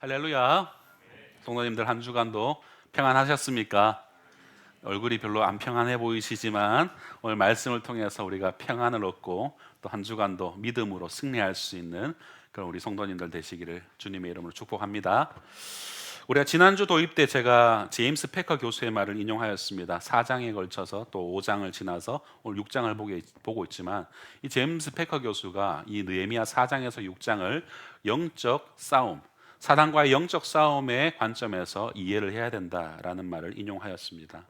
할렐루야. 성도님들 한 주간도 평안하셨습니까? 얼굴이 별로 안 평안해 보이시지만 오늘 말씀을 통해서 우리가 평안을 얻고 또 한 주간도 믿음으로 승리할 수 있는 그런 우리 성도님들 되시기를 주님의 이름으로 축복합니다. 우리가 지난주 도입 때 제가 제임스 패커 교수의 말을 인용하였습니다. 4장에 걸쳐서 또 5장을 지나서 오늘 6장을 보고 있지만 이 제임스 패커 교수가 이 느헤미야 4장에서 6장을 영적 싸움, 사단과의 영적 싸움의 관점에서 이해를 해야 된다라는 말을 인용하였습니다.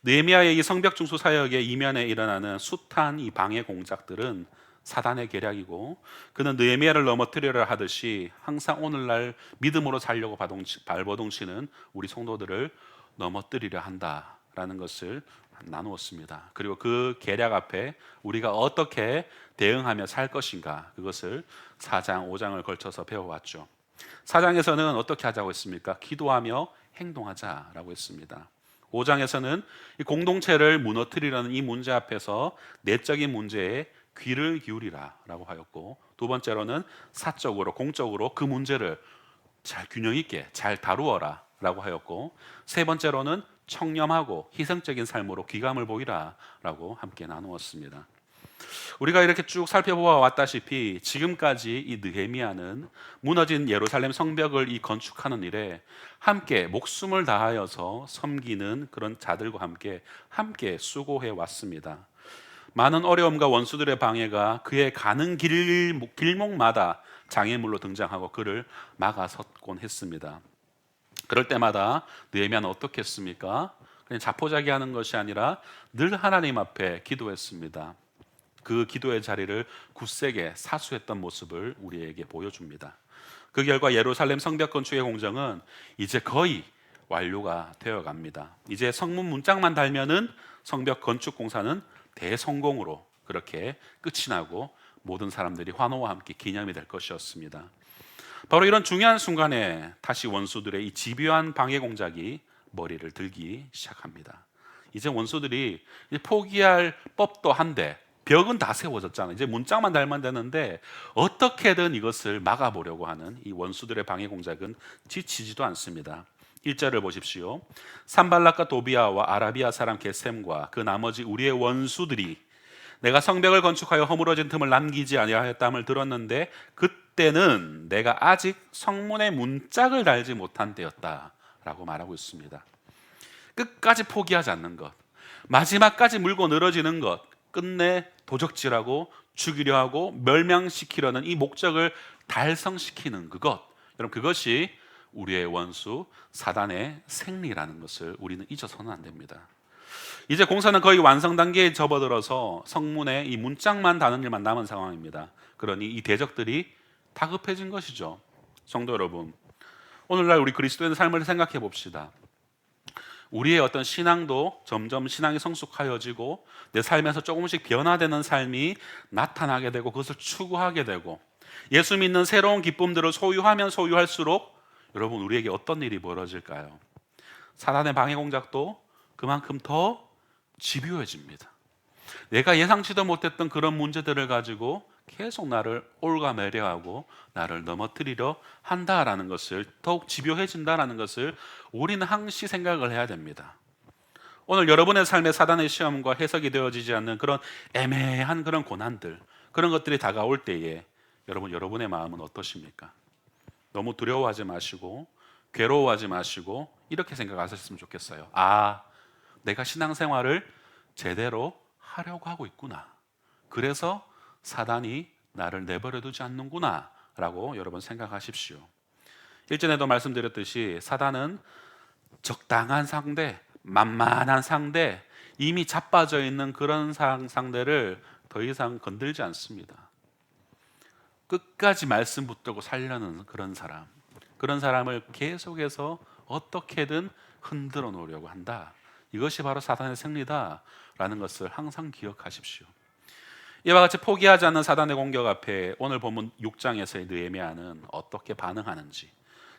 느헤미야의 이 성벽 중수 사역의 이면에 일어나는 숱한 이 방해 공작들은 사단의 계략이고, 그는 느헤미야를 넘어뜨리려 하듯이 항상 오늘날 믿음으로 살려고 발버둥치는 우리 성도들을 넘어뜨리려 한다라는 것을 나누었습니다. 그리고 그 계략 앞에 우리가 어떻게 대응하며 살 것인가, 그것을 4장, 5장을 걸쳐서 배워왔죠. 4장에서는 어떻게 하자고 했습니까? 기도하며 행동하자라고 했습니다. 5장에서는 이 공동체를 무너뜨리려는 이 문제 앞에서 내적인 문제에 귀를 기울이라 라고 하였고, 두 번째로는 사적으로 공적으로 그 문제를 잘 균형 있게 잘 다루어라 라고 하였고, 세 번째로는 청렴하고 희생적인 삶으로 귀감을 보이라 라고 함께 나누었습니다. 우리가 이렇게 쭉 살펴보아 왔다시피 지금까지 이 느헤미야는 무너진 예루살렘 성벽을 이 건축하는 일에 함께 목숨을 다하여서 섬기는 그런 자들과 함께 수고해 왔습니다. 많은 어려움과 원수들의 방해가 그의 가는 길목마다 장애물로 등장하고 그를 막아섰곤 했습니다. 그럴 때마다 느헤미야는 어떻게 했습니까? 그냥 자포자기하는 것이 아니라 늘 하나님 앞에 기도했습니다. 그 기도의 자리를 굳세게 사수했던 모습을 우리에게 보여줍니다. 그 결과 예루살렘 성벽 건축의 공정은 이제 거의 완료가 되어 갑니다. 이제 성문 문짝만 달면은 성벽 건축 공사는 대성공으로 그렇게 끝이 나고 모든 사람들이 환호와 함께 기념이 될 것이었습니다. 바로 이런 중요한 순간에 다시 원수들의 이 집요한 방해 공작이 머리를 들기 시작합니다. 이제 원수들이 포기할 법도 한데 벽은 다 세워졌잖아요. 이제 문짝만 달면 되는데 어떻게든 이것을 막아보려고 하는 이 원수들의 방해 공작은 지치지도 않습니다. 1절을 보십시오. 산발락과 도비아와 아라비아 사람 게셈과 그 나머지 우리의 원수들이 내가 성벽을 건축하여 허물어진 틈을 남기지 아니하였다함을 들었는데 그때는 내가 아직 성문의 문짝을 달지 못한 때였다라고 말하고 있습니다. 끝까지 포기하지 않는 것, 마지막까지 물고 늘어지는 것, 끝내 도적질하고 죽이려 하고 멸망시키려는 이 목적을 달성시키는 그것, 여러분 그것이 우리의 원수 사단의 생리라는 것을 우리는 잊어서는 안 됩니다. 이제 공사는 거의 완성 단계에 접어들어서 성문에 이 문짝만 다는 일만 남은 상황입니다. 그러니 이 대적들이 다급해진 것이죠. 성도 여러분, 오늘날 우리 그리스도인의 삶을 생각해 봅시다. 우리의 어떤 신앙도 점점 신앙이 성숙하여지고 내 삶에서 조금씩 변화되는 삶이 나타나게 되고 그것을 추구하게 되고 예수 믿는 새로운 기쁨들을 소유하면 소유할수록 여러분 우리에게 어떤 일이 벌어질까요? 사단의 방해 공작도 그만큼 더 집요해집니다. 내가 예상치도 못했던 그런 문제들을 가지고 계속 나를 올가매려하고 나를 넘어뜨리려 한다라는 것을, 더욱 집요해진다라는 것을 우리는 항시 생각을 해야 됩니다. 오늘 여러분의 삶에 사단의 시험과 해석이 되어지지 않는 그런 애매한 그런 고난들, 그런 것들이 다가올 때에 여러분의 마음은 어떠십니까? 너무 두려워하지 마시고 괴로워하지 마시고 이렇게 생각하셨으면 좋겠어요. 아, 내가 신앙생활을 제대로 하려고 하고 있구나. 그래서 사단이 나를 내버려 두지 않는구나 라고 여러분 생각하십시오. 일전에도 말씀드렸듯이 사단은 적당한 상대, 만만한 상대, 이미 자빠져 있는 그런 상대를 더 이상 건들지 않습니다. 끝까지 말씀 붙들고 살려는 그런 사람을 계속해서 어떻게든 흔들어 놓으려고 한다. 이것이 바로 사단의 생리다라는 것을 항상 기억하십시오. 이와 같이 포기하지 않는 사단의 공격 앞에 오늘 본문 6장에서의 느헤미야는 어떻게 반응하는지,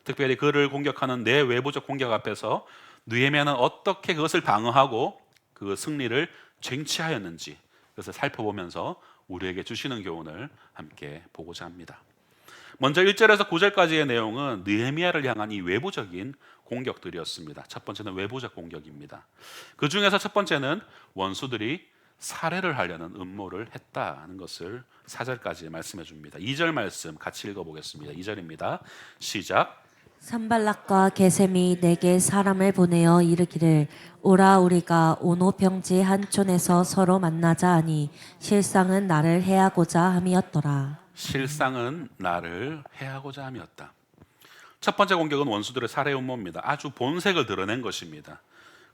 특별히 그를 공격하는 내 외부적 공격 앞에서 느헤미야는 어떻게 그것을 방어하고 그 승리를 쟁취하였는지 그것을 살펴보면서 우리에게 주시는 교훈을 함께 보고자 합니다. 먼저 1절에서 9절까지의 내용은 느헤미야를 향한 이 외부적인 공격들이었습니다. 첫 번째는 외부적 공격입니다. 그 중에서 첫 번째는 원수들이 살해를 하려는 음모를 했다는 것을 4절까지 말씀해 줍니다. 2절 말씀 같이 읽어보겠습니다. 2절입니다. 시작. 산발락과 게셈이 내게 사람을 보내어 이르기를 오라 우리가 오노 평지 한촌에서 서로 만나자 하니 실상은 나를 해하고자 함이었더라. 실상은 나를 해하고자 함이었다. 첫 번째 공격은 원수들의 살해 음모입니다. 아주 본색을 드러낸 것입니다.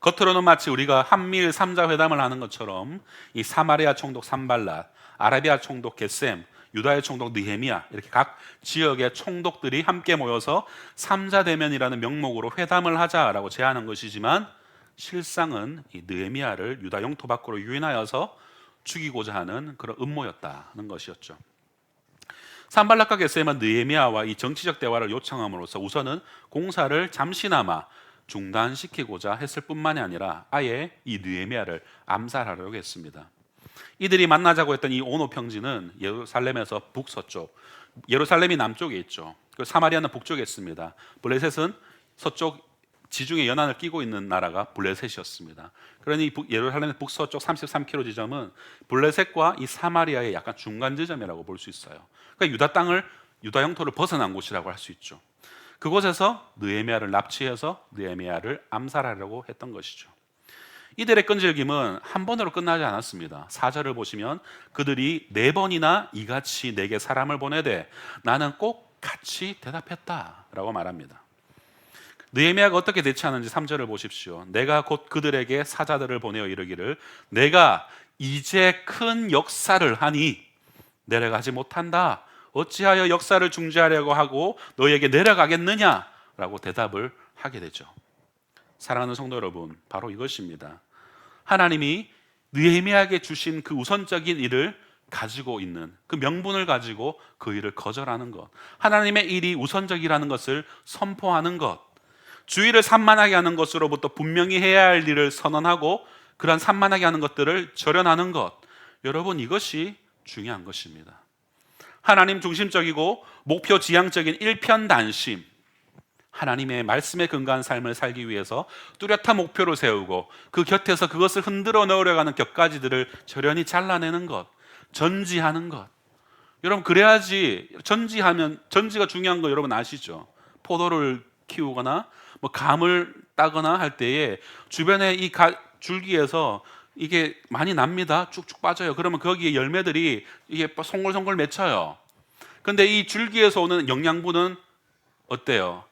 겉으로는 마치 우리가 한미일 3자 회담을 하는 것처럼 이 사마리아 총독 산발랏, 아라비아 총독 게셈, 유다의 총독 느헤미야 이렇게 각 지역의 총독들이 함께 모여서 3자 대면이라는 명목으로 회담을 하자라고 제안한 것이지만 실상은 이 느헤미야를 유다 영토 밖으로 유인하여서 죽이고자 하는 그런 음모였다는 것이었죠. 산발락과 게셈은 느헤미야와 이 정치적 대화를 요청함으로써 우선은 공사를 잠시나마 중단시키고자 했을 뿐만이 아니라 아예 이 느헤미야를 암살하려고 했습니다. 이들이 만나자고 했던 이 오노 평지는 예루살렘에서 북서쪽, 예루살렘이 남쪽에 있죠. 사마리아는 북쪽에 있습니다. 블레셋은 서쪽 지중해 연안을 끼고 있는 나라가 블레셋이었습니다. 그러니 예루살렘의 북서쪽 33km 지점은 블레셋과 이 사마리아의 약간 중간 지점이라고 볼 수 있어요. 그러니까 유다 영토를 벗어난 곳이라고 할 수 있죠. 그곳에서 느헤미야를 납치해서 느헤미야를 암살하려고 했던 것이죠. 이들의 끈질김은 한 번으로 끝나지 않았습니다. 4절을 보시면 그들이 4번이나 이같이 내게 사람을 보내되 나는 꼭 같이 대답했다라고 말합니다. 느헤미야가 어떻게 대처하는지 3절을 보십시오. 내가 곧 그들에게 사자들을 보내어 이르기를 내가 이제 큰 역사를 하니 내려가지 못한다. 어찌하여 역사를 중지하려고 하고 너에게 내려가겠느냐라고 대답을 하게 되죠. 사랑하는 성도 여러분, 바로 이것입니다. 하나님이 느헤미야에게 주신 그 우선적인 일을 가지고 있는 그 명분을 가지고 그 일을 거절하는 것, 하나님의 일이 우선적이라는 것을 선포하는 것, 주의를 산만하게 하는 것으로부터 분명히 해야 할 일을 선언하고 그러한 산만하게 하는 것들을 절연하는 것, 여러분 이것이 중요한 것입니다. 하나님 중심적이고 목표 지향적인 일편단심, 하나님의 말씀에 근거한 삶을 살기 위해서 뚜렷한 목표를 세우고 그 곁에서 그것을 흔들어 넣으려고 하는 격가지들을 절연히 잘라내는 것, 전지하는 것. 여러분 그래야지 전지가 중요한 거 여러분 아시죠? 포도를 키우거나 뭐 감을 따거나 할 때에 주변에 이 줄기에서 이게 많이 납니다. 쭉쭉 빠져요. 그러면 거기에 열매들이 이게 송골송골 맺혀요. 근데 이 줄기에서 오는 영양분은 어때요?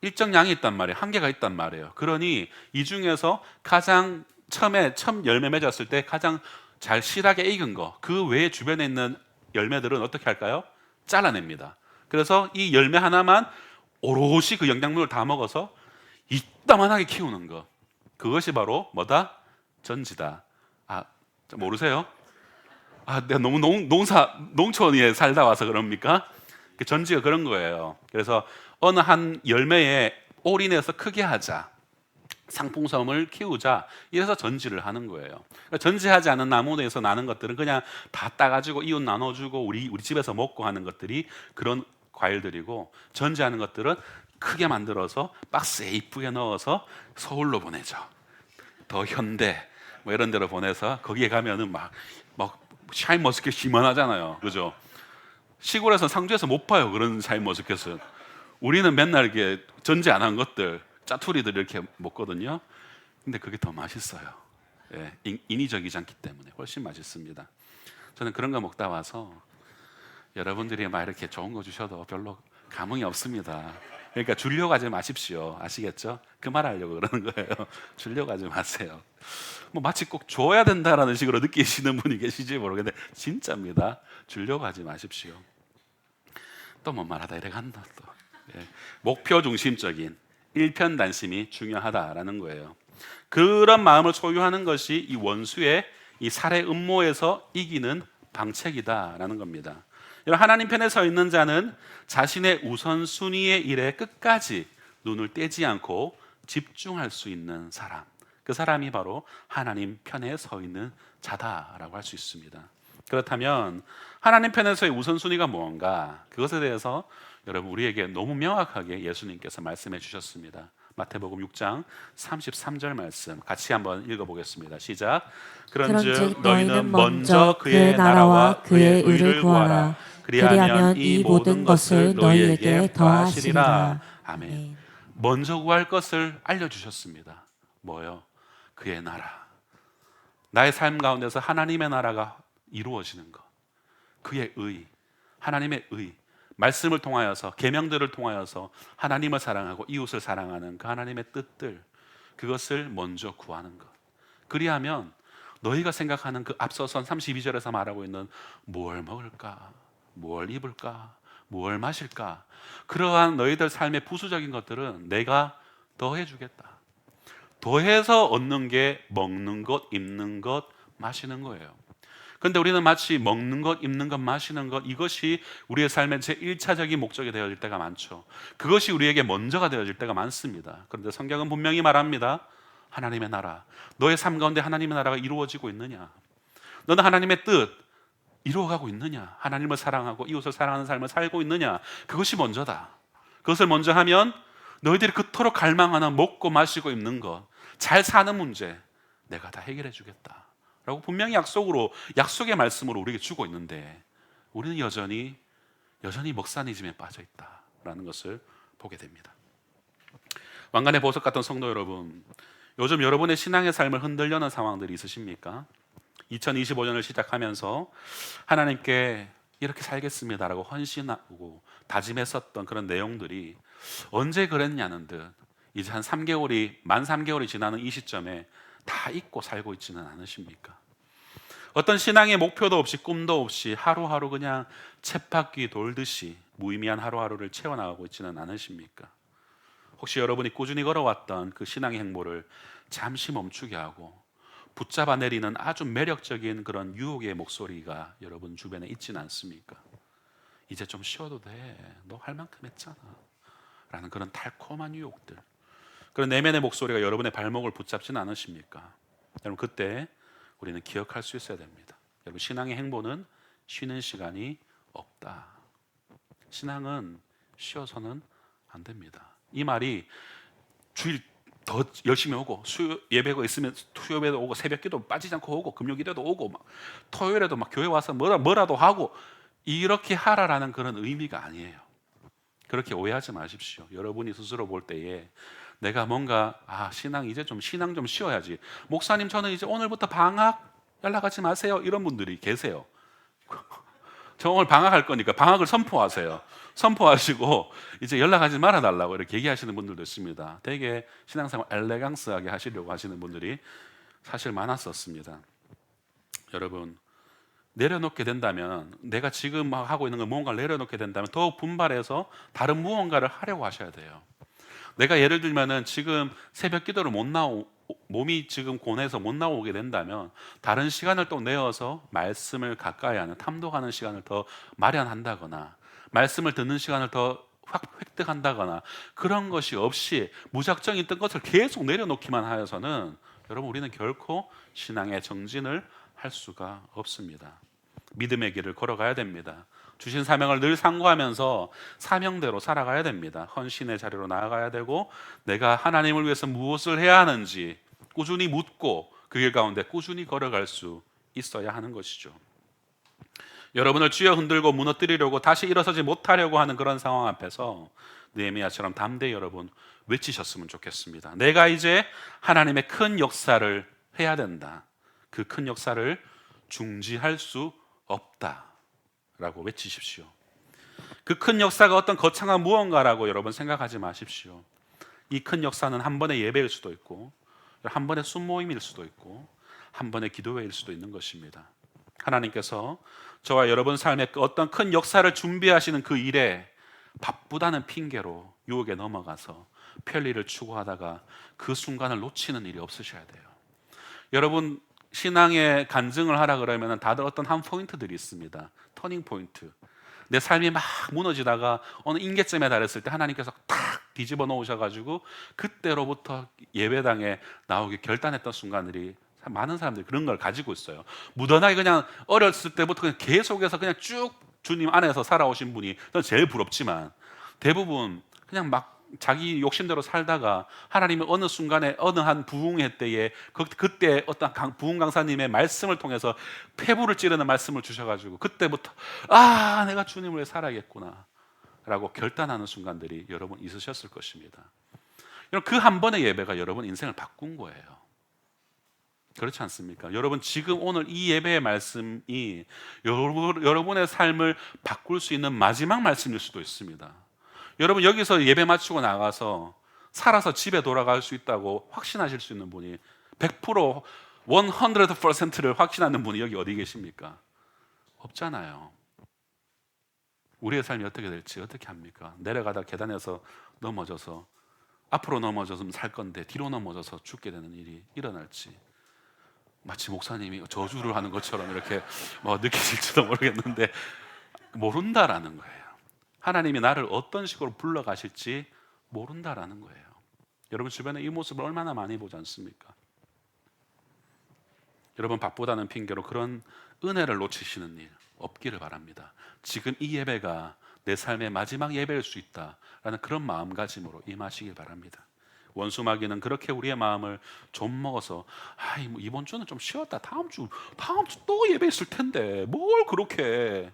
일정량이 있단 말이에요. 한계가 있단 말이에요. 그러니 이 중에서 가장 처음 열매 맺었을 때 가장 잘 실하게 익은 거, 그 외에 주변에 있는 열매들은 어떻게 할까요? 잘라냅니다. 그래서 이 열매 하나만 오롯이 그 영양분을 다 먹어서 이따만하게 키우는 거, 그것이 바로 뭐다? 전지다. 모르세요? 내가 너무 농촌에 살다 와서 그럽니까? 그 전지가 그런 거예요. 그래서 어느 한 열매에 올인해서 크게 하자, 상품성을 키우자, 이래서 전지를 하는 거예요. 그러니까 전지하지 않은 나무에서 나는 것들은 그냥 다 따가지고 이웃 나눠주고 우리 집에서 먹고 하는 것들이 그런 과일들이고, 전지하는 것들은 크게 만들어서 박스에 이쁘게 넣어서 서울로 보내죠. 더 현대 뭐 이런 데로 보내서 거기에 가면은 막 샤인머스켓 시원하잖아요. 그죠? 시골에서 상주에서 못 봐요. 그런 샤인머스켓은. 우리는 맨날 이렇게 전지 안 한 것들, 짜투리들 이렇게 먹거든요. 근데 그게 더 맛있어요. 예, 인위적이지 않기 때문에 훨씬 맛있습니다. 저는 그런 거 먹다 와서 여러분들이 막 이렇게 좋은 거 주셔도 별로 감흥이 없습니다. 그러니까 주려고 하지 마십시오. 아시겠죠? 그 말 하려고 그러는 거예요. 주려고 하지 마세요. 뭐 마치 꼭 줘야 된다라는 식으로 느끼시는 분이 계시지 모르겠는데 진짜입니다. 주려고 하지 마십시오. 또 뭐 말하다 이래 간다 또. 예. 목표 중심적인 일편단심이 중요하다라는 거예요. 그런 마음을 소유하는 것이 이 원수의 이 살해 음모에서 이기는 방책이다라는 겁니다. 하나님 편에 서 있는 자는 자신의 우선순위의 일에 끝까지 눈을 떼지 않고 집중할 수 있는 사람, 그 사람이 바로 하나님 편에 서 있는 자다라고 할 수 있습니다. 그렇다면 하나님 편에서의 우선순위가 무언가? 그것에 대해서 여러분 우리에게 너무 명확하게 예수님께서 말씀해 주셨습니다. 마태복음 6장 33절 말씀 같이 한번 읽어보겠습니다. 시작. 그런즉 너희는 먼저 그의 나라와 그의 의를 구하라. 그리하면 이 모든 것을 너희에게 더하시리라. 아멘. 먼저 구할 것을 알려주셨습니다. 뭐요? 그의 나라. 나의 삶 가운데서 하나님의 나라가 이루어지는 것. 그의 의, 하나님의 의, 말씀을 통하여서 계명들을 통하여서 하나님을 사랑하고 이웃을 사랑하는 그 하나님의 뜻들, 그것을 먼저 구하는 것. 그리하면 너희가 생각하는 그 앞서선 32절에서 말하고 있는 뭘 먹을까, 뭘 입을까, 뭘 마실까, 그러한 너희들 삶의 부수적인 것들은 내가 더해주겠다. 더해서 얻는 게 먹는 것, 입는 것, 마시는 거예요. 그런데 우리는 마치 먹는 것, 입는 것, 마시는 것, 이것이 우리의 삶의 제1차적인 목적이 되어질 때가 많죠. 그것이 우리에게 먼저가 되어질 때가 많습니다. 그런데 성경은 분명히 말합니다. 하나님의 나라, 너의 삶 가운데 하나님의 나라가 이루어지고 있느냐? 너는 하나님의 뜻 이루어가고 있느냐? 하나님을 사랑하고 이웃을 사랑하는 삶을 살고 있느냐? 그것이 먼저다. 그것을 먼저 하면 너희들이 그토록 갈망하는 먹고 마시고 입는 것, 잘 사는 문제 내가 다 해결해 주겠다 라고 분명히 약속의 말씀으로 우리에게 주고 있는데 우리는 여전히 먹사니즘에 빠져 있다라는 것을 보게 됩니다. 왕관의 보석 같은 성도 여러분, 요즘 여러분의 신앙의 삶을 흔들려는 상황들이 있으십니까? 2025년을 시작하면서 하나님께 이렇게 살겠습니다라고 헌신하고 다짐했었던 그런 내용들이 언제 그랬냐는 듯 이제 만 3개월이 지나는 이 시점에 다 잊고 살고 있지는 않으십니까? 어떤 신앙의 목표도 없이 꿈도 없이 하루하루 그냥 쳇바퀴 돌듯이 무의미한 하루하루를 채워나가고 있지는 않으십니까? 혹시 여러분이 꾸준히 걸어왔던 그 신앙의 행보를 잠시 멈추게 하고 붙잡아 내리는 아주 매력적인 그런 유혹의 목소리가 여러분 주변에 있지는 않습니까? 이제 좀 쉬어도 돼. 너 할 만큼 했잖아. 라는 그런 달콤한 유혹들. 그런 내면의 목소리가 여러분의 발목을 붙잡지는 않으십니까? 여러분 그때 우리는 기억할 수 있어야 됩니다. 여러분 신앙의 행보는 쉬는 시간이 없다. 신앙은 쉬어서는 안 됩니다. 이 말이 주일 더 열심히 오고 예배가 있으면 수요예배도 오고 새벽기도 빠지지 않고 오고 금요일에도 오고 막 토요일에도 막 교회 와서 뭐라도 하고 이렇게 하라라는 그런 의미가 아니에요. 그렇게 오해하지 마십시오. 여러분이 스스로 볼 때에 내가 뭔가 신앙 좀 쉬어야지. 목사님 저는 이제 오늘부터 방학 연락하지 마세요. 이런 분들이 계세요. 저 오늘 방학할 거니까 방학을 선포하세요. 선포하시고 이제 연락하지 말아달라고 이렇게 얘기하시는 분들도 있습니다. 되게 신앙생활 엘레강스하게 하시려고 하시는 분들이 사실 많았었습니다. 여러분 내려놓게 된다면 내가 지금 하고 있는 걸 무언가를 내려놓게 된다면 더욱 분발해서 다른 무언가를 하려고 하셔야 돼요. 내가 예를 들면은 지금 새벽 기도를 몸이 지금 고뇌해서 못 나오게 된다면 다른 시간을 또 내어서 말씀을 가까이 하는 탐독하는 시간을 더 마련한다거나 말씀을 듣는 시간을 더 획득한다거나 그런 것이 없이 무작정 있던 것을 계속 내려놓기만 하여서는 여러분 우리는 결코 신앙의 정진을 할 수가 없습니다. 믿음의 길을 걸어가야 됩니다. 주신 사명을 늘 상고하면서 사명대로 살아가야 됩니다. 헌신의 자리로 나아가야 되고 내가 하나님을 위해서 무엇을 해야 하는지 꾸준히 묻고 그 길 가운데 꾸준히 걸어갈 수 있어야 하는 것이죠. 여러분을 쥐어 흔들고 무너뜨리려고 다시 일어서지 못하려고 하는 그런 상황 앞에서 느헤미야처럼 담대히 여러분 외치셨으면 좋겠습니다. 내가 이제 하나님의 큰 역사를 해야 된다. 그 큰 역사를 중지할 수 없다 라고 외치십시오. 그 큰 역사가 어떤 거창한 무언가라고 여러분 생각하지 마십시오. 이 큰 역사는 한 번의 예배일 수도 있고 한 번의 순모임일 수도 있고 한 번의 기도회일 수도 있는 것입니다. 하나님께서 저와 여러분 삶에 어떤 큰 역사를 준비하시는 그 일에 바쁘다는 핑계로 유혹에 넘어가서 편리를 추구하다가 그 순간을 놓치는 일이 없으셔야 돼요. 여러분 신앙의 간증을 하라 그러면 다들 어떤 한 포인트들이 있습니다. 터닝 포인트. 내 삶이 막 무너지다가 어느 임계점에 달했을 때 하나님께서 탁 뒤집어 놓으셔가지고 그때로부터 예배당에 나오기 결단했던 순간들이 많은 사람들이 그런 걸 가지고 있어요. 무던하게 그냥 어렸을 때부터 그냥 계속해서 그냥 쭉 주님 안에서 살아오신 분이 저는 제일 부럽지만, 대부분 그냥 막 자기 욕심대로 살다가 하나님이 어느 순간에 어느 한 부흥회 때에 그때 어떤 부흥 강사님의 말씀을 통해서 폐부를 찌르는 말씀을 주셔가지고 그때부터 내가 주님을 위해 살아야겠구나 라고 결단하는 순간들이 여러분 있으셨을 것입니다. 여러분, 그 한 번의 예배가 여러분 인생을 바꾼 거예요. 그렇지 않습니까? 여러분, 지금 오늘 이 예배의 말씀이 여러분의 삶을 바꿀 수 있는 마지막 말씀일 수도 있습니다. 여러분, 여기서 예배 마치고 나가서 살아서 집에 돌아갈 수 있다고 확신하실 수 있는 분이 100%, 100%를 확신하는 분이 여기 어디 계십니까? 없잖아요. 우리의 삶이 어떻게 될지 어떻게 합니까? 내려가다 계단에서 넘어져서 앞으로 넘어져서 살 건데 뒤로 넘어져서 죽게 되는 일이 일어날지, 마치 목사님이 저주를 하는 것처럼 이렇게 느끼실지도 모르겠는데 모른다라는 거예요. 하나님이 나를 어떤 식으로 불러가실지 모른다라는 거예요. 여러분 주변에 이 모습을 얼마나 많이 보지 않습니까? 여러분, 바쁘다는 핑계로 그런 은혜를 놓치시는 일 없기를 바랍니다. 지금 이 예배가 내 삶의 마지막 예배일 수 있다라는 그런 마음가짐으로 임하시길 바랍니다. 원수마귀는 그렇게 우리의 마음을 좀 먹어서 이번 주는 좀 쉬었다, 다음 주 또 예배 있을 텐데 뭘 그렇게.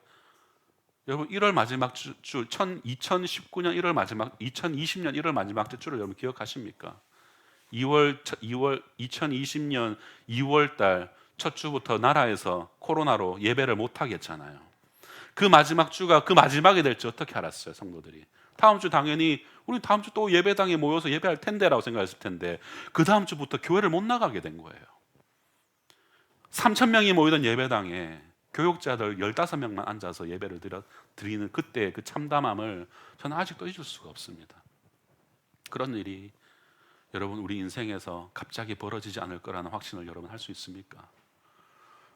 여러분, 1월 마지막 주 2019년 1월 마지막 2020년 1월 마지막 주를 여러분 기억하십니까? 2020년 2월 달 첫 주부터 나라에서 코로나로 예배를 못 하게 했잖아요. 그 마지막 주가 그 마지막이 될지 어떻게 알았어요, 성도들이? 다음 주 당연히 우리 다음 주 또 예배당에 모여서 예배할 텐데라고 생각했을 텐데 그 다음 주부터 교회를 못 나가게 된 거예요. 3,000명이 모이던 예배당에 교육자들 15명만 앉아서 예배를 드리는 그때 그 참담함을 저는 아직도 잊을 수가 없습니다. 그런 일이 여러분 우리 인생에서 갑자기 벌어지지 않을 거라는 확신을 여러분 할 수 있습니까?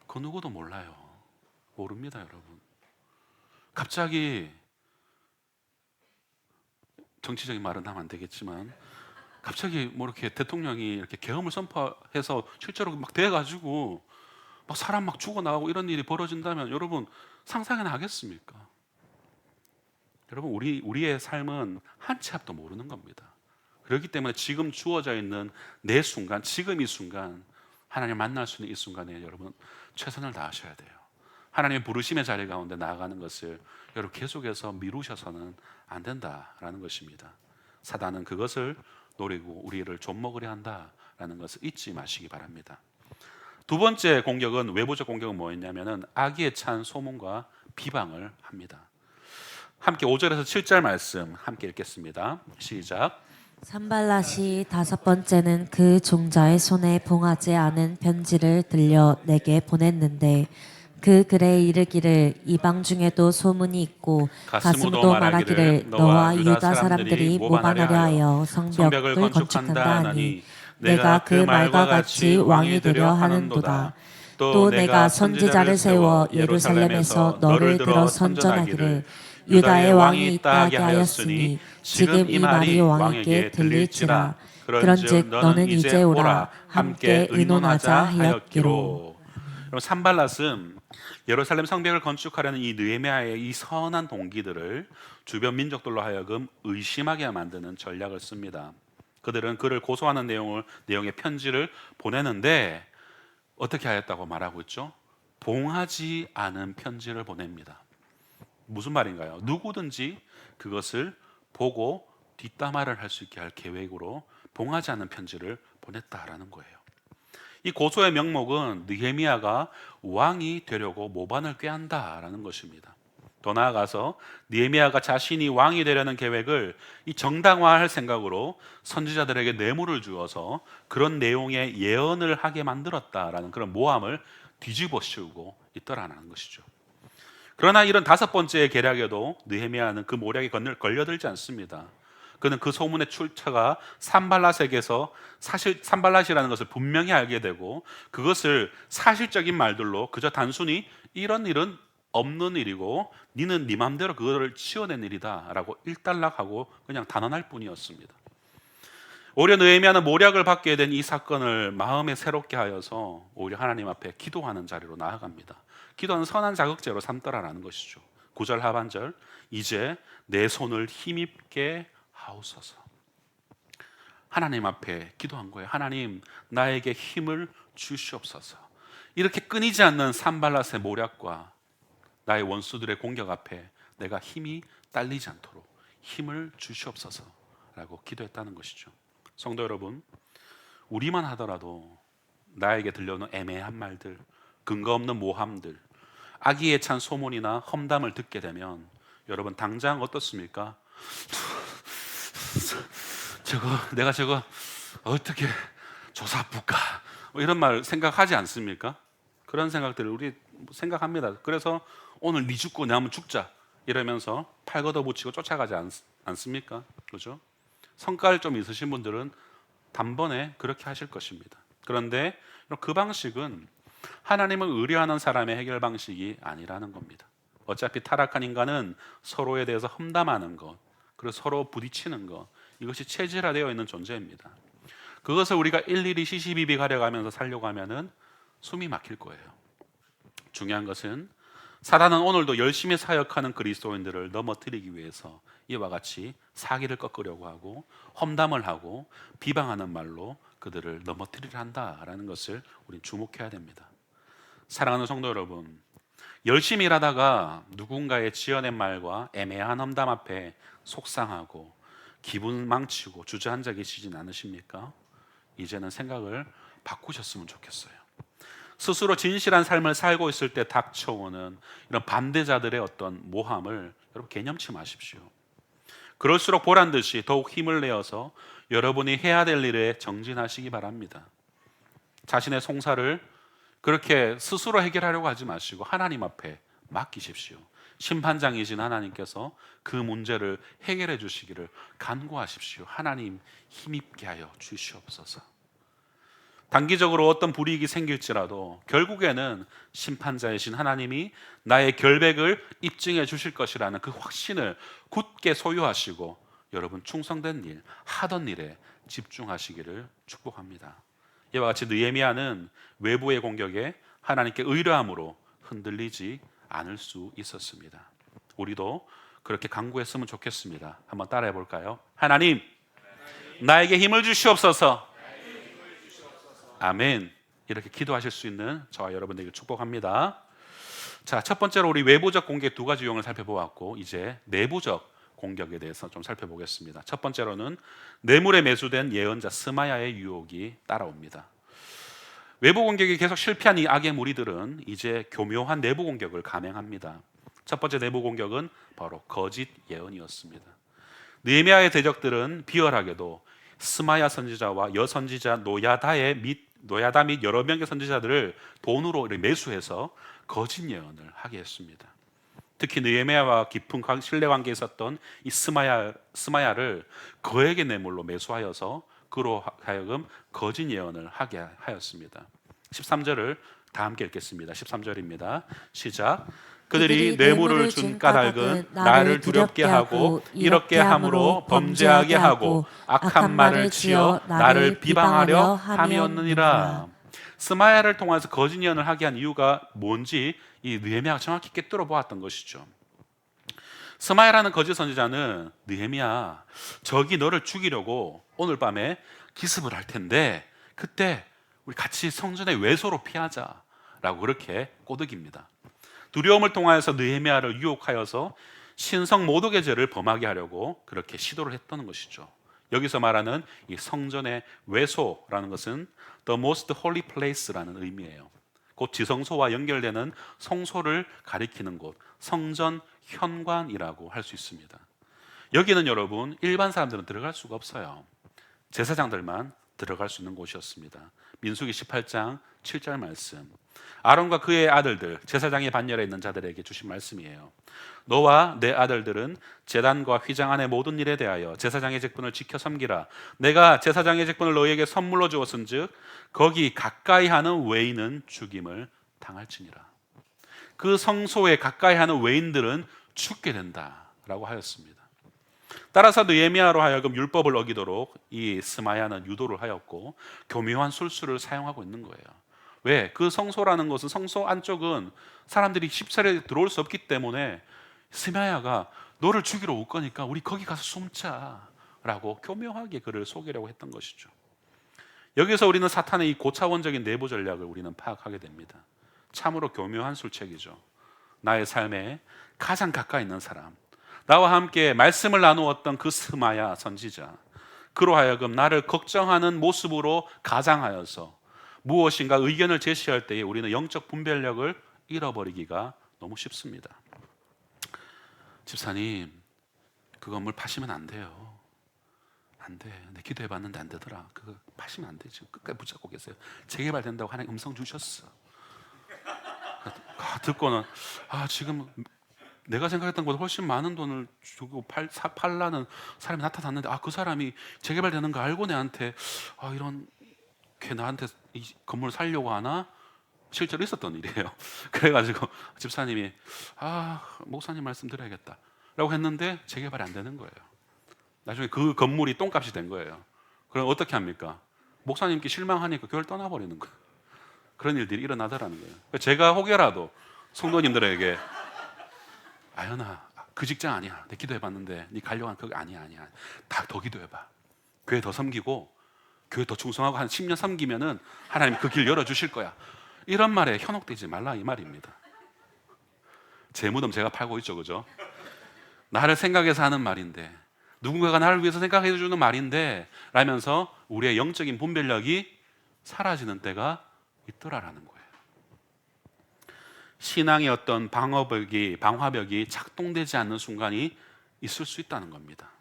그 누구도 몰라요. 모릅니다, 여러분. 갑자기, 정치적인 말은 하면 안 되겠지만, 갑자기 이렇게 대통령이 이렇게 계엄을 선포해서 실제로 막 돼가지고 막 사람 막 죽어나가고 이런 일이 벌어진다면 여러분 상상이나 하겠습니까? 여러분, 우리의 삶은 한 치 앞도 모르는 겁니다. 그렇기 때문에 지금 주어져 있는 내 순간, 지금 이 순간, 하나님 만날 수 있는 이 순간에 여러분 최선을 다하셔야 돼요. 하나님의 부르심의 자리 가운데 나아가는 것을 여러분 계속해서 미루셔서는 안 된다라는 것입니다. 사단은 그것을 노리고 우리를 좀먹으려 한다라는 것을 잊지 마시기 바랍니다. 두 번째 공격은, 외부적 공격은 뭐였냐면은 악의에 찬 소문과 비방을 합니다. 함께 5절에서 7절 말씀 함께 읽겠습니다. 시작. 산발랏이 다섯 번째는 그 종자의 손에 봉하지 않은 편지를 들려 내게 보냈는데 그 글에 이르기를 이방 중에도 소문이 있고 가스무도 말하기를 너와 유다 사람들이 모반하려 하여 성벽을 건축한다 하니 내가 그 말과 같이 왕이 되려 하는도다. 또 내가 선지자를 세워 예루살렘에서 너를 들어 선전하기를 유다의 왕이 있다 하게 하였으니 지금 이 말이 왕에게 들릴지라. 그런즉 너는 이제 오라 함께 의논하자 하였기로. 산발랏은 예루살렘 성벽을 건축하려는 이 느헤미야의 이 선한 동기들을 주변 민족들로 하여금 의심하게 만드는 전략을 씁니다. 그들은 그를 고소하는 내용의 편지를 보내는데 어떻게 하였다고 말하고 있죠? 봉하지 않은 편지를 보냅니다. 무슨 말인가요? 누구든지 그것을 보고 뒷담화를 할 수 있게 할 계획으로 봉하지 않은 편지를 보냈다라는 거예요. 이 고소의 명목은 느헤미야가 왕이 되려고 모반을 꾀한다라는 것입니다. 더 나아가서 느헤미야가 자신이 왕이 되려는 계획을 이 정당화할 생각으로 선지자들에게 뇌물을 주어서 그런 내용의 예언을 하게 만들었다라는 그런 모함을 뒤집어 씌우고 있더라는 것이죠. 그러나 이런 다섯 번째의 계략에도 느헤미야는 그 모략에 걸려들지 않습니다. 그는 그 소문의 출처가 산발랏에게서 사실 산발랏이라는 것을 분명히 알게 되고 그것을 사실적인 말들로 그저 단순히 이런 일은 없는 일이고 니는 네 맘대로 그거를 치워낸 일이다 라고 일단락하고 그냥 단언할 뿐이었습니다. 오히려 느헤미야는 모략을 받게 된 이 사건을 마음에 새롭게 하여서 오히려 하나님 앞에 기도하는 자리로 나아갑니다. 기도는 선한 자극제로 삼더라라는 것이죠. 9절 하반절, 이제 내 손을 힘입게 하옵소서. 하나님 앞에 기도한 거예요. 하나님, 나에게 힘을 주시옵소서. 이렇게 끊이지 않는 산발랏의 모략과 나의 원수들의 공격 앞에 내가 힘이 딸리지 않도록 힘을 주시옵소서라고 기도했다는 것이죠. 성도 여러분, 우리만 하더라도 나에게 들려오는 애매한 말들, 근거 없는 모함들, 악의에 찬 소문이나 험담을 듣게 되면 여러분 당장 어떻습니까? 내가 저거 어떻게 조사할까? 뭐 이런 말 생각하지 않습니까? 그런 생각들을 우리 생각합니다. 그래서 오늘 네 죽고 내 한번 죽자 이러면서 팔 걷어붙이고 쫓아가지 않습니까? 그렇죠? 성깔 좀 있으신 분들은 단번에 그렇게 하실 것입니다. 그런데 그 방식은 하나님을 의뢰하는 사람의 해결 방식이 아니라는 겁니다. 어차피 타락한 인간은 서로에 대해서 험담하는 것, 그리고 서로 부딪히는 것, 이것이 체질화되어 있는 존재입니다. 그것을 우리가 일일이 시시비비 가려가면서 살려고 하면은 숨이 막힐 거예요. 중요한 것은 사단은 오늘도 열심히 사역하는 그리스도인들을 넘어뜨리기 위해서 이와 같이 사기를 꺾으려고 하고 험담을 하고 비방하는 말로 그들을 넘어뜨리려 한다라는 것을 우리는 주목해야 됩니다. 사랑하는 성도 여러분, 열심히 일하다가 누군가의 지어낸 말과 애매한 험담 앞에 속상하고 기분 망치고 주저앉아 계시진 않으십니까? 이제는 생각을 바꾸셨으면 좋겠어요. 스스로 진실한 삶을 살고 있을 때 닥쳐오는 이런 반대자들의 어떤 모함을 여러분 개념치 마십시오. 그럴수록 보란 듯이 더욱 힘을 내어서 여러분이 해야 될 일에 정진하시기 바랍니다. 자신의 송사를 그렇게 스스로 해결하려고 하지 마시고 하나님 앞에 맡기십시오. 심판장이신 하나님께서 그 문제를 해결해 주시기를 간구하십시오. 하나님 힘입게 하여 주시옵소서. 단기적으로 어떤 불이익이 생길지라도 결국에는 심판자이신 하나님이 나의 결백을 입증해 주실 것이라는 그 확신을 굳게 소유하시고 여러분 충성된 일, 하던 일에 집중하시기를 축복합니다. 이와 같이 느헤미야는 외부의 공격에 하나님께 의뢰함으로 흔들리지 않을 수 있었습니다. 우리도 그렇게 간구했으면 좋겠습니다. 한번 따라해 볼까요? 하나님, 나에게 힘을 주시옵소서. 아멘. 이렇게 기도하실 수 있는 저와 여러분들에게 축복합니다. 자, 첫 번째로 우리 외부적 공격 두 가지 유형을 살펴보았고 이제 내부적 공격에 대해서 좀 살펴보겠습니다. 첫 번째로는 뇌물에 매수된 예언자 스마야의 유혹이 따라옵니다. 외부 공격이 계속 실패한 이 악의 무리들은 이제 교묘한 내부 공격을 감행합니다. 첫 번째 내부 공격은 바로 거짓 예언이었습니다. 느헤미야의 대적들은 비열하게도 스마야 선지자와 여선지자 노야다 및 여러 명의 선지자들을 돈으로 매수해서 거짓 예언을 하게 했습니다. 특히 느헤미야와 깊은 신뢰관계에 있었던 이 스마야를 거액의 뇌물로 매수하여서 그로 하여금 거짓 예언을 하게 하였습니다. 13절을 다 함께 읽겠습니다. 13절입니다. 시작. 그들이 뇌물을 준 까닭은 나를 두렵게 하고 이렇게 함으로 범죄하게 하고 악한 말을 지어 나를 비방하려 함이었느니라. 스마야를 통해서 거짓 예언을 하게 한 이유가 뭔지 이 느헤미야가 정확히 꿰뚫어 보았던 것이죠. 스마야라는 거짓 선지자는 느헤미야, 적이 너를 죽이려고 오늘 밤에 기습을 할 텐데 그때 우리 같이 성전의 외소로 피하자라고 그렇게 꼬드깁니다. 두려움을 통하여서 느헤미야를 유혹하여서 신성 모독의 죄를 범하게 하려고 그렇게 시도를 했던 것이죠. 여기서 말하는 이 성전의 외소라는 것은 the most holy place라는 의미예요. 곧 지성소와 연결되는 성소를 가리키는 곳, 성전 현관이라고 할 수 있습니다. 여기는 여러분 일반 사람들은 들어갈 수가 없어요. 제사장들만 들어갈 수 있는 곳이었습니다. 민수기 18장 7절 말씀. 아론과 그의 아들들, 제사장의 반열에 있는 자들에게 주신 말씀이에요. 너와 내 아들들은 제단과 휘장 안의 모든 일에 대하여 제사장의 직분을 지켜 섬기라. 내가 제사장의 직분을 너희에게 선물로 주었은즉 거기 가까이 하는 외인은 죽임을 당할지니라. 그 성소에 가까이 하는 외인들은 죽게 된다라고 하였습니다. 따라서 느헤미야로 하여금 율법을 어기도록 이 스마야는 유도를 하였고 교묘한 술수를 사용하고 있는 거예요. 왜? 그 성소라는 것은, 성소 안쪽은 사람들이 쉽사리 들어올 수 없기 때문에 스마야가 너를 죽이러 올 거니까 우리 거기 가서 숨자라고 교묘하게 그를 속이려고 했던 것이죠. 여기서 우리는 사탄의 이 고차원적인 내부 전략을 우리는 파악하게 됩니다. 참으로 교묘한 술책이죠. 나의 삶에 가장 가까이 있는 사람, 나와 함께 말씀을 나누었던 그 스마야 선지자, 그로 하여금 나를 걱정하는 모습으로 가장하여서 무엇인가 의견을 제시할 때에 우리는 영적 분별력을 잃어버리기가 너무 쉽습니다. 집사님, 그 건물 파시면 안 돼요. 안 돼. 내 기도해봤는데 안 되더라. 그거 파시면 안 돼. 지금 끝까지 붙잡고 계세요. 재개발된다고 하나님 음성 주셨어. 듣고는 지금 내가 생각했던 것보다 훨씬 많은 돈을 주고 팔라는 사람이 나타났는데 그 사람이 재개발되는 거 알고 내한테 이렇게 나한테 이 건물을 살려고 하나? 실제로 있었던 일이에요. 그래가지고 집사님이 목사님 말씀 드려야겠다 라고 했는데 재개발이 안 되는 거예요. 나중에 그 건물이 똥값이 된 거예요. 그럼 어떻게 합니까? 목사님께 실망하니까 교회를 떠나버리는 거예요. 그런 일들이 일어나더라는 거예요. 제가 혹여라도 성도님들에게 아연아, 그 직장 아니야. 내 기도해봤는데 네 가려고 한 그거 아니야. 다 더 기도해봐. 교회 더 섬기고 교회 더 충성하고 한 10년 섬기면은 하나님 그 길 열어주실 거야. 이런 말에 현혹되지 말라 이 말입니다. 제 무덤 제가 팔고 있죠, 그죠? 나를 생각해서 하는 말인데, 누군가가 나를 위해서 생각해 주는 말인데 라면서 우리의 영적인 분별력이 사라지는 때가 있더라라는 거예요. 신앙의 어떤 방화벽이 작동되지 않는 순간이 있을 수 있다는 겁니다.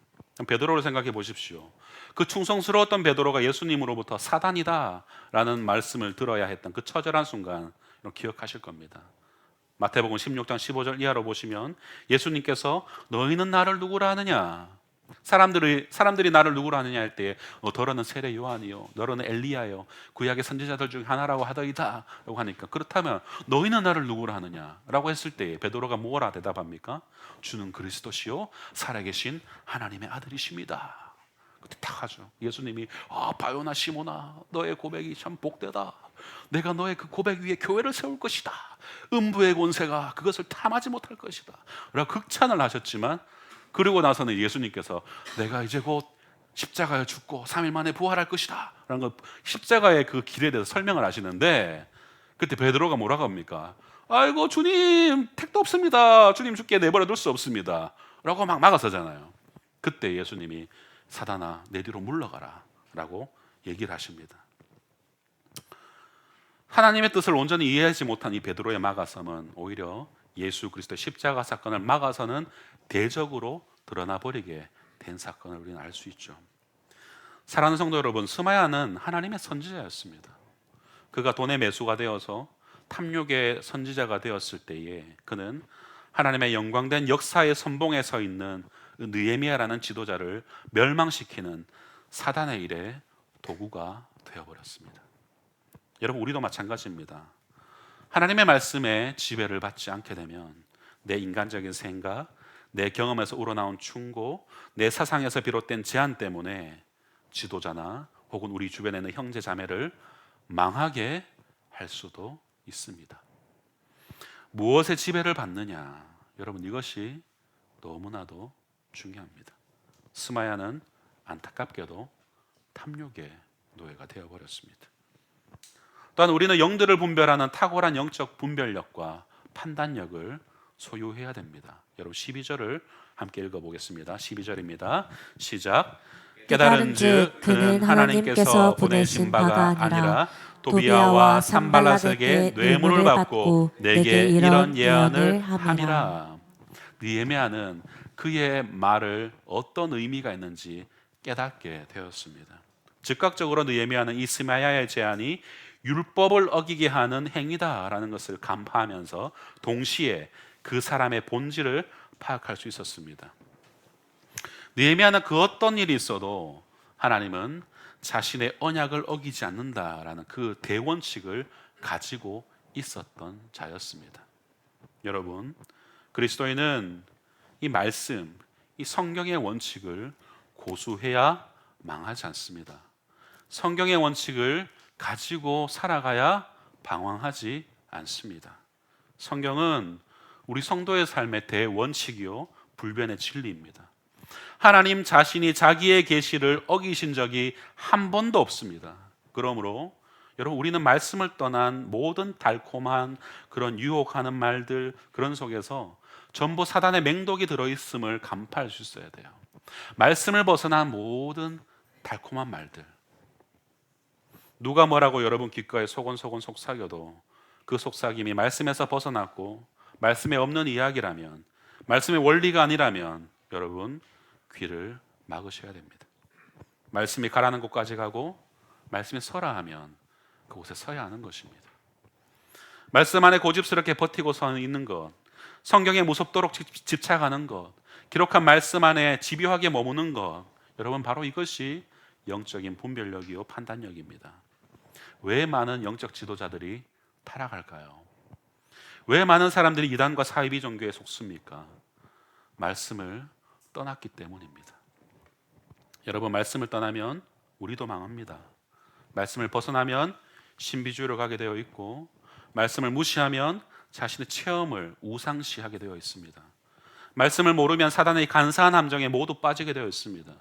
베드로를 생각해 보십시오. 그 충성스러웠던 베드로가 예수님으로부터 사단이다라는 말씀을 들어야 했던 그 처절한 순간 기억하실 겁니다. 마태복음 16장 15절 이하로 보시면 예수님께서 너희는 나를 누구라 하느냐, 사람들이 나를 누구라 하느냐 할 때에 너는 세례 요한이요, 너는 엘리야요, 구약의 선지자들 중 하나라고 하더이다 라고 하니까, 그렇다면 너희는 나를 누구라 하느냐 라고 했을 때에 베드로가 뭐라 대답합니까? 주는 그리스도시요 살아계신 하나님의 아들이십니다. 그때 딱 하죠. 예수님이 바요나 시모나, 너의 고백이 참 복되다. 내가 너의 그 고백 위에 교회를 세울 것이다. 음부의 권세가 그것을 탐하지 못할 것이다 라고 극찬을 하셨지만, 그리고 나서는 예수님께서 내가 이제 곧 십자가에 죽고 3일 만에 부활할 것이다 라는 거, 십자가의 그 길에 대해서 설명을 하시는데, 그때 베드로가 뭐라고 합니까? 아이고 주님, 택도 없습니다. 주님 죽게 내버려 둘 수 없습니다 라고 막 막아서잖아요. 그때 예수님이 사단아 내 뒤로 물러가라 라고 얘기를 하십니다. 하나님의 뜻을 온전히 이해하지 못한 이 베드로의 막아섬은 오히려 예수 그리스도의 십자가 사건을 막아서는 대적으로 드러나 버리게 된 사건을 우리는 알 수 있죠. 사랑하는 성도 여러분, 스마야는 하나님의 선지자였습니다. 그가 돈의 매수가 되어서 탐욕의 선지자가 되었을 때에 그는 하나님의 영광된 역사의 선봉에 서 있는 느헤미야라는 지도자를 멸망시키는 사단의 일에 도구가 되어버렸습니다. 여러분, 우리도 마찬가지입니다. 하나님의 말씀에 지배를 받지 않게 되면 내 인간적인 생각, 내 경험에서 우러나온 충고, 내 사상에서 비롯된 제한 때문에 지도자나 혹은 우리 주변에 있는 형제 자매를 망하게 할 수도 있습니다. 무엇에 지배를 받느냐, 여러분 이것이 너무나도 중요합니다. 스마야는 안타깝게도 탐욕의 노예가 되어버렸습니다. 또한 우리는 영들을 분별하는 탁월한 영적 분별력과 판단력을 소유해야 됩니다. 여러분 12절을 함께 읽어보겠습니다. 12절입니다. 시작. 깨달은즉 그는 하나님께서 보내신 바가 아니라 도비아와 산발랏에게 뇌물을 받고 내게 이런 예언을 함이라. 느헤미야는 그의 말을 어떤 의미가 있는지 깨닫게 되었습니다. 즉각적으로 느헤미야는 이 스마야의 제안이 율법을 어기게 하는 행위다라는 것을 간파하면서 동시에 그 사람의 본질을 파악할 수 있었습니다. 느헤미야는 그 어떤 일이 있어도 하나님은 자신의 언약을 어기지 않는다라는 그 대원칙을 가지고 있었던 자였습니다. 여러분, 그리스도인은 이 말씀, 이 성경의 원칙을 고수해야 망하지 않습니다. 성경의 원칙을 가지고 살아가야 방황하지 않습니다. 성경은 우리 성도의 삶의 대원칙이요 불변의 진리입니다. 하나님 자신이 자기의 계시를 어기신 적이 한 번도 없습니다. 그러므로 여러분, 우리는 말씀을 떠난 모든 달콤한 그런 유혹하는 말들, 그런 속에서 전부 사단의 맹독이 들어있음을 간파할 수 있어야 돼요. 말씀을 벗어난 모든 달콤한 말들, 누가 뭐라고 여러분 귓가에 소곤소곤 속삭여도 그 속삭임이 말씀에서 벗어났고 말씀에 없는 이야기라면, 말씀의 원리가 아니라면 여러분 귀를 막으셔야 됩니다. 말씀이 가라는 곳까지 가고 말씀이 서라 하면 그곳에 서야 하는 것입니다. 말씀 안에 고집스럽게 버티고 서 있는 것, 성경에 무섭도록 집착하는 것, 기록한 말씀 안에 집요하게 머무는 것, 여러분 바로 이것이 영적인 분별력이요 판단력입니다. 왜 많은 영적 지도자들이 타락할까요? 왜 많은 사람들이 이단과 사이비 종교에 속습니까? 말씀을 떠났기 때문입니다. 여러분, 말씀을 떠나면 우리도 망합니다. 말씀을 벗어나면 신비주의로 가게 되어 있고, 말씀을 무시하면 자신의 체험을 우상시하게 되어 있습니다. 말씀을 모르면 사단의 간사한 함정에 모두 빠지게 되어 있습니다.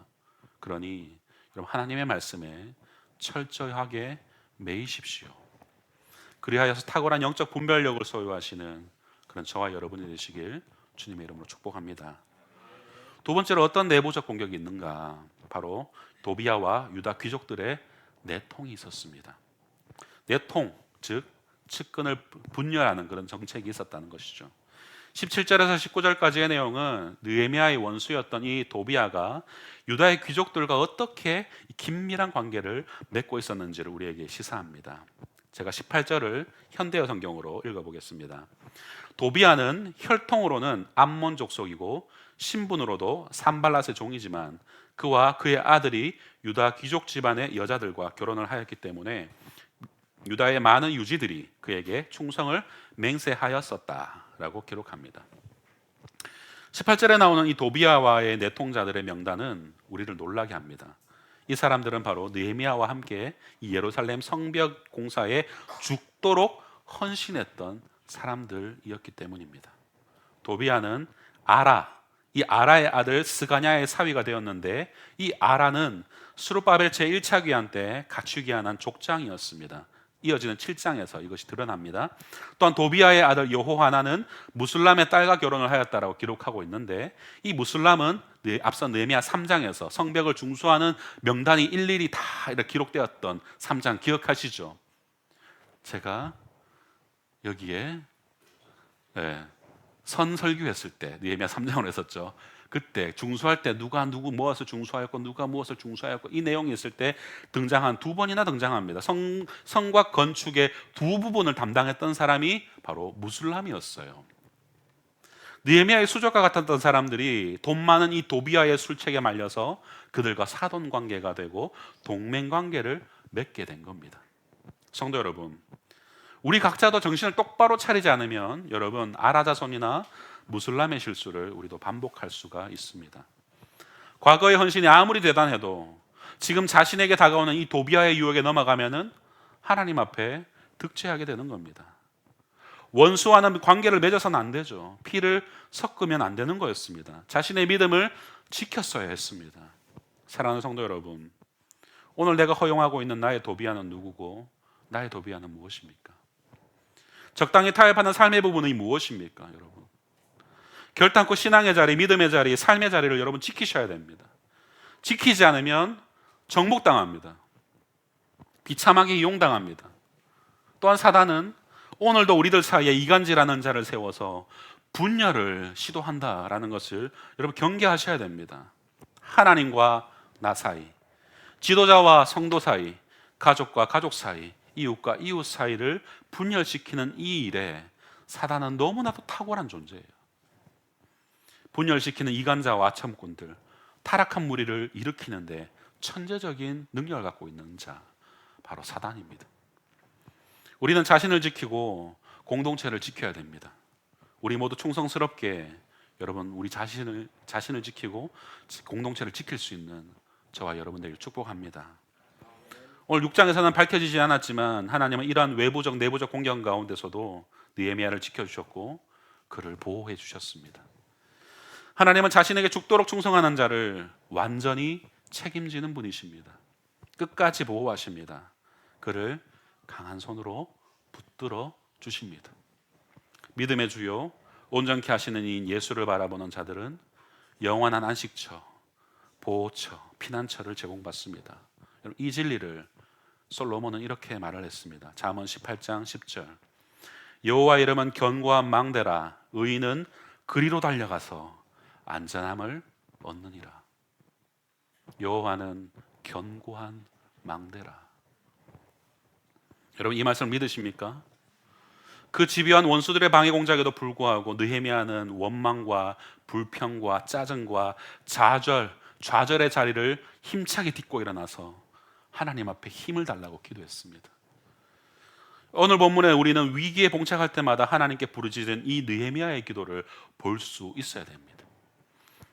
그러니 여러분, 하나님의 말씀에 철저하게 매이십시오. 그리하여서 탁월한 영적 분별력을 소유하시는 그런 저와 여러분이 되시길 주님의 이름으로 축복합니다. 두 번째로 어떤 내부적 공격이 있는가? 바로 도비아와 유다 귀족들의 내통이 있었습니다. 내통, 즉 측근을 분열하는 그런 정책이 있었다는 것이죠. 17절에서 19절까지의 내용은 느헤미야의 원수였던 이 도비아가 유다의 귀족들과 어떻게 긴밀한 관계를 맺고 있었는지를 우리에게 시사합니다. 제가 18절을 현대어 성경으로 읽어보겠습니다. 도비아는 혈통으로는 암몬 족속이고 신분으로도 산발랏의 종이지만 그와 그의 아들이 유다 귀족 집안의 여자들과 결혼을 하였기 때문에 유다의 많은 유지들이 그에게 충성을 맹세하였었다라고 기록합니다. 18절에 나오는 이 도비아와의 내통자들의 명단은 우리를 놀라게 합니다. 이 사람들은 바로 느헤미야와 함께 이 예루살렘 성벽 공사에 죽도록 헌신했던 사람들이었기 때문입니다. 도비아는 이 아라의 아들 스가냐의 사위가 되었는데, 이 아라는 스룹바벨 제1차 귀환 때 가축 귀환한 족장이었습니다. 이어지는 7장에서 이것이 드러납니다. 또한 도비아의 아들 여호하나는 무술람의 딸과 결혼을 하였다라고 기록하고 있는데, 이 무술람은 앞서 느헤미야 3장에서 성벽을 중수하는 명단이 일일이 다 이렇게 기록되었던 3장 기억하시죠? 제가 여기에 선설교했을 때 느헤미야 3장을 했었죠. 그때 중수할 때 누가 누구 무엇을 중수하였고 누가 무엇을 중수하였고 이 내용이 있을 때 등장한 두 번이나 등장합니다. 성곽 건축의 두 부분을 담당했던 사람이 바로 무술람이었어요. 느헤미야의 수족과 같았던 사람들이 돈 많은 이 도비아의 술책에 말려서 그들과 사돈 관계가 되고 동맹 관계를 맺게 된 겁니다. 성도 여러분, 우리 각자도 정신을 똑바로 차리지 않으면 여러분 아라자손이나 무술람의 실수를 우리도 반복할 수가 있습니다. 과거의 헌신이 아무리 대단해도 지금 자신에게 다가오는 이 도비아의 유혹에 넘어가면은 하나님 앞에 득죄하게 되는 겁니다. 원수와는 관계를 맺어서는 안 되죠. 피를 섞으면 안 되는 거였습니다. 자신의 믿음을 지켰어야 했습니다. 사랑하는 성도 여러분, 오늘 내가 허용하고 있는 나의 도비아는 누구고 나의 도비아는 무엇입니까? 적당히 타협하는 삶의 부분이 무엇입니까, 여러분? 결단코 신앙의 자리, 믿음의 자리, 삶의 자리를 여러분 지키셔야 됩니다. 지키지 않으면 정복당합니다. 비참하게 이용당합니다. 또한 사단은 오늘도 우리들 사이에 이간질하는 자를 세워서 분열을 시도한다라는 것을 여러분 경계하셔야 됩니다. 하나님과 나 사이, 지도자와 성도 사이, 가족과 가족 사이, 이웃과 이웃 사이를 분열시키는 이 일에 사단은 너무나도 탁월한 존재예요. 분열시키는 이간자와 아첨꾼들, 타락한 무리를 일으키는데 천재적인 능력을 갖고 있는 자, 바로 사단입니다. 우리는 자신을 지키고 공동체를 지켜야 됩니다. 우리 모두 충성스럽게 여러분 우리 자신을 지키고 공동체를 지킬 수 있는 저와 여러분들을 축복합니다. 오늘 6장에서는 밝혀지지 않았지만 하나님은 이러한 외부적 내부적 공격 가운데서도 느헤미야를 지켜주셨고 그를 보호해 주셨습니다. 하나님은 자신에게 죽도록 충성하는 자를 완전히 책임지는 분이십니다. 끝까지 보호하십니다. 그를 강한 손으로 붙들어 주십니다. 믿음의 주요 온전케 하시는 이인 예수를 바라보는 자들은 영원한 안식처, 보호처, 피난처를 제공받습니다. 이 진리를 솔로몬은 이렇게 말을 했습니다. 잠언 18장 10절. 여호와 이름은 견고한 망대라. 의인은 그리로 달려가서 안전함을 얻느니라. 여호와는 견고한 망대라. 여러분 이 말씀을 믿으십니까? 그 집요한 원수들의 방해 공작에도 불구하고 느헤미야는 원망과 불평과 짜증과 좌절의 자리를 힘차게 딛고 일어나서 하나님 앞에 힘을 달라고 기도했습니다. 오늘 본문에 우리는 위기에 봉착할 때마다 하나님께 부르짖은 이 느헤미야의 기도를 볼 수 있어야 됩니다.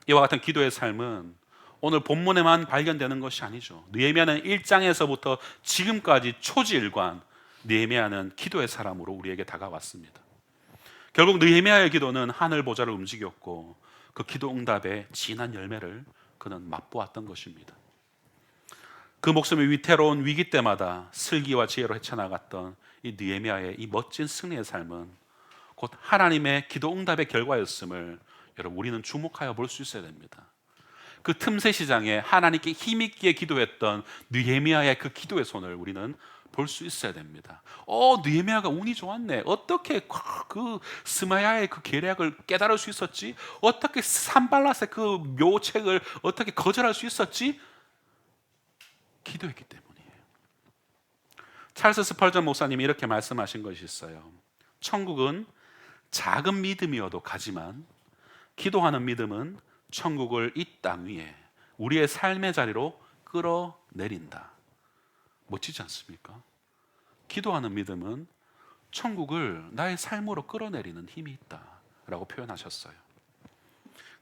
이와 같은 기도의 삶은 오늘 본문에만 발견되는 것이 아니죠. 느헤미야는 1장에서부터 지금까지 초지일관 느헤미야는 기도의 사람으로 우리에게 다가왔습니다. 결국 느헤미야의 기도는 하늘 보좌를 움직였고 그 기도 응답의 진한 열매를 그는 맛보았던 것입니다. 그 목숨이 위태로운 위기 때마다 슬기와 지혜로 헤쳐나갔던 이 느헤미야의 이 멋진 승리의 삶은 곧 하나님의 기도 응답의 결과였음을 여러분 우리는 주목하여 볼 수 있어야 됩니다. 그 틈새 시장에 하나님께 힘있게 기도했던 느헤미야의 그 기도의 손을 우리는 볼 수 있어야 됩니다. 느헤미야가 운이 좋았네. 어떻게 그 스마야의 그 계략을 깨달을 수 있었지? 어떻게 산발랏의 그 묘책을 어떻게 거절할 수 있었지? 기도했기 때문이에요. 찰스 스펄전 목사님이 이렇게 말씀하신 것이 있어요. 천국은 작은 믿음이어도 가지만 기도하는 믿음은 천국을 이 땅 위에 우리의 삶의 자리로 끌어내린다. 멋지지 않습니까? 기도하는 믿음은 천국을 나의 삶으로 끌어내리는 힘이 있다라고 표현하셨어요.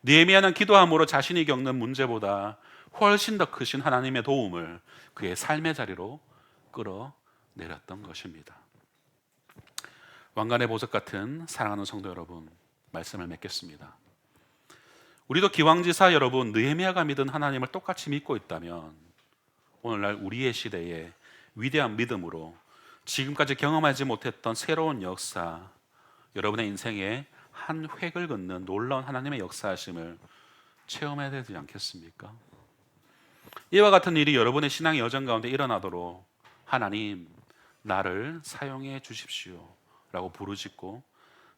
느헤미야는 기도함으로 자신이 겪는 문제보다 훨씬 더 크신 하나님의 도움을 그의 삶의 자리로 끌어내렸던 것입니다. 왕관의 보석 같은 사랑하는 성도 여러분, 말씀을 맺겠습니다. 우리도 기왕지사 여러분, 느헤미야가 믿은 하나님을 똑같이 믿고 있다면 오늘날 우리의 시대에 위대한 믿음으로 지금까지 경험하지 못했던 새로운 역사, 여러분의 인생에 한 획을 긋는 놀라운 하나님의 역사하심을 체험해야 되지 않겠습니까? 이와 같은 일이 여러분의 신앙의 여정 가운데 일어나도록 하나님 나를 사용해 주십시오 라고 부르짖고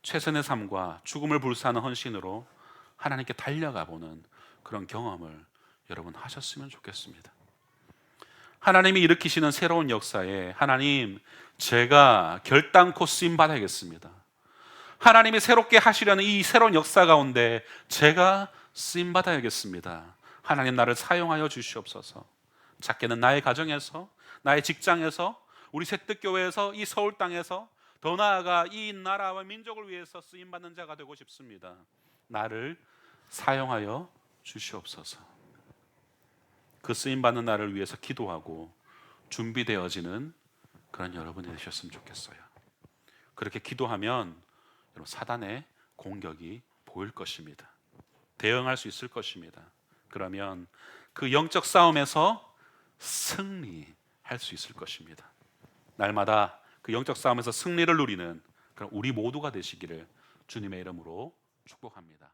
최선의 삶과 죽음을 불사하는 헌신으로 하나님께 달려가 보는 그런 경험을 여러분 하셨으면 좋겠습니다. 하나님이 일으키시는 새로운 역사에 하나님 제가 결단코 쓰임 받아야겠습니다. 하나님이 새롭게 하시려는 이 새로운 역사 가운데 제가 쓰임 받아야겠습니다. 하나님 나를 사용하여 주시옵소서. 작게는 나의 가정에서, 나의 직장에서, 우리 새뜻교회에서, 이 서울 땅에서, 더 나아가 이 나라와 민족을 위해서 쓰임 받는 자가 되고 싶습니다. 나를 사용하여 주시옵소서. 그 쓰임 받는 나를 위해서 기도하고 준비되어지는 그런 여러분이 되셨으면 좋겠어요. 그렇게 기도하면 여러분 사단의 공격이 보일 것입니다. 대응할 수 있을 것입니다. 그러면 그 영적 싸움에서 승리할 수 있을 것입니다. 날마다 그 영적 싸움에서 승리를 누리는 그런 우리 모두가 되시기를 주님의 이름으로 축복합니다.